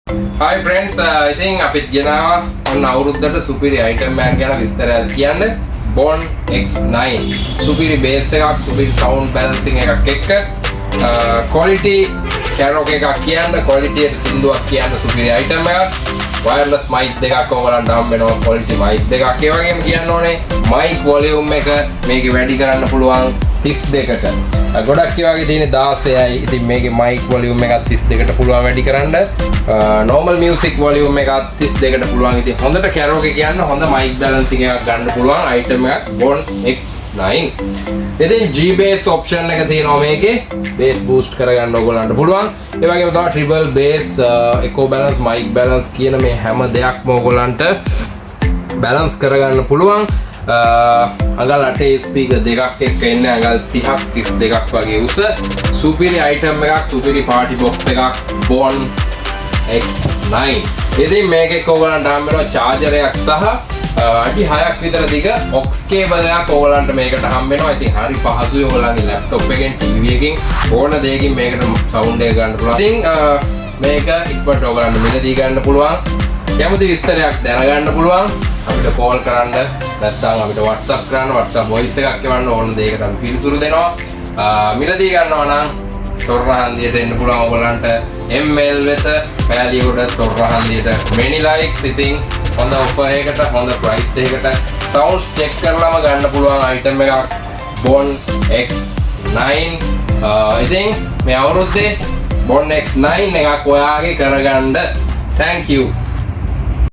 Hi friends, ඉතින් අපිත් ගෙනාවා ඔන්න අවුරුද්දට සුපිරි අයිටම් එකක් ගැන විස්තරයක් කියන්න. Bond X9 සුපිරි බේස් එකක්, සුපිරි සවුන්ඩ් බැලන්සිං එකක් එක්ක quality karaoke එකක් කියන්න, quality එක සින්දුවක් කියන්න සුපිරි අයිටම් එකක්. wireless mic දෙකක් ඔයගලන්ට හම්බ වෙනවා, quality mic දෙකක්. ඒ වගේම කියන්න ඕනේ mic volume එක මේකේ වැඩි කරන්න පුළුවන් 32කට. ගොඩක් ඒ වගේ තියෙන 16යි. ඉතින් මේකේ mic volume එකත් 32කට පුළුවන් වැඩි කරන්න. normal music volume එකත් 32කට පුළුවන්. ඉතින් හොඳට karaoke කියන්න හොඳ mic balancing එකක් ගන්න පුළුවන් item එකක් Bond X9. ඉතින් G bass option එක තියෙනවා මේකේ. bass boost කරගන්න ඕගොල්ලන්ට පුළුවන්. ඒ වගේම තමයි triple bass, echo balance, mic balance කියන මේ හැම දෙයක්ම ඕගොල්ලන්ට balance කරගන්න පුළුවන්. අඟල් 8 ස්පීකර් දෙකක් එක්ක එන්නේ අඟල් 30ක් 32ක් වගේ උස සුපිරි අයිටම් එකක්, සුපිරි පාටි බොක්ස් එකක් Bond X9. ඉතින් මේකේ ඔයගලන්ට හම්බ වෙනවා charger එකක් සහ අඩි 6ක් විතර දිග aux cable එකක් ඔයගලන්ට මේකට හම්බ වෙනවා. ඉතින් හරි පහසුයි ඔයගලන්ගේ laptop එකෙන්, TV එකෙන් ඕන දෙයකින් මේකට sound එක ගන්න පුළුවන්. ඉතින් මේක ඉක්මනට ඔයගලන්ට මිලදී ගන්න පුළුවන්. කැමති විස්තරයක් දැනගන්න පුළුවන්. අපිට කෝල් කරන්න නැත්නම් අපිට WhatsApp කරන්න, WhatsApp voice එකක් එවන්න, ඕන දෙයකට අපි පිළිතුරු දෙනවා. මිලදී ගන්නවා නම් තොරහන්දියට එන්න පුළුවන් ඔයගලන්ට ML වෙත පෑලියගොඩ තොරහන්දියට many likes. ඉතින් හොඳ offer එකකට, හොඳ price එකකට sounds check කරලාම ගන්න පුළුවන් item එකක් Bond X9. ඉතින් මේ අවුරුද්දේ Bond X9 එකක් ඔයාගේ කරගන්න. Thank you.